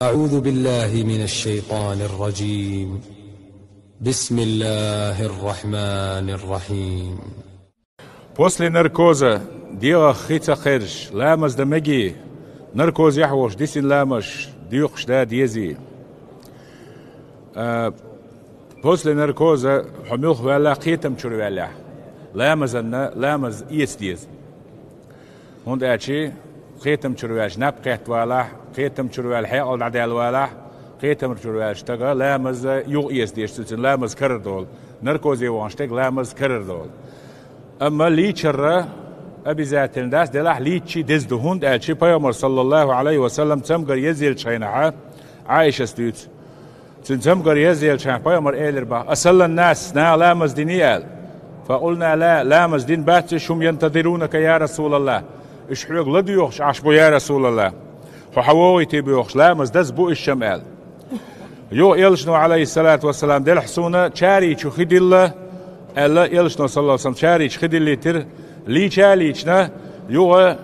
أعوذ بالله من الشيطان الرجيم. بسم الله الرحمن الرحيم. После наркоза дела хица херш, ламаз да меги, наркоз яхвош, дисин ламаш, дюхш да диези. После наркоза حميخ ولا قيتم شر ولا لامز إيس ديز. هون أشي قيتم شر ولا ناب قيت ولا قيتم شر ولا حياة أو عدال ولا قيتم شر ولا اشتغل لامز يو إيس ديز تسن لامز كرر دول نركوز يوانشتغل لامز كرر دول. أما ليشرة أبي ذات الناس دلح ليشي دز دهون أشي بيامر صلى الله عليه وسلم تمقر يزيل شينها عايشة ستوت تنتمقر يزيل شان بيامر إيلر با أصل الناس نا لامز دينيال فقلنا لا لامز دين بات شم ينتظرونك يا رسول الله إيش حيق لديوخش عشبو يا رسول الله فحووي تبيوخش لامز دز بو الشمال يو إلشنو عليه الصلاة والسلام دل حسونا شاري شو خد الله ألا إلشنو صلى الله عليه وسلم شاري خد اللي تر لي شاليشنا يو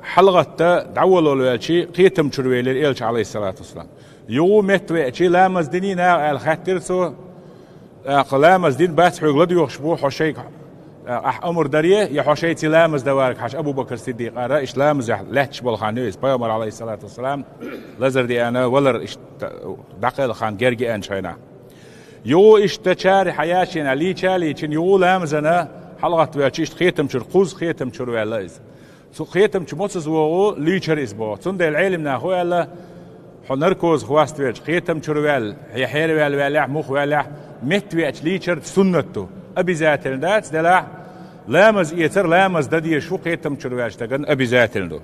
حلقة دعولو لوالشي قيتم شرويل إلش عليه الصلاة والسلام يو متوي شي لامز دينينا الخاتر سو لامز دين بات حيق لديوخش بو حشيك أمر دريه يا حشيتي لامز دوارك حش أبو بكر الصديق أرى إيش لامز لهتش بالخانويس بيامر عليه الصلاة والسلام لزر دي أنا ولا إيش دقيل خان جرجي أن شينا يو إيش تشاري حياتنا لي تشالي تشين يو لامزنا حلقة وياتشيش خيتم شرقوز خيتم شرويلايز سو خيتم شموتس وو لي تشريس بو سند العلم ناخو يلا حنركوز خواست ويش خيتم شرويل هي حير ويلا مخ ويلا مت ويش لي تشر سنته أبي ذات الناس دلع لامز يتر لامز ددي شو خيتم شرويش تجن أبي ذات الناس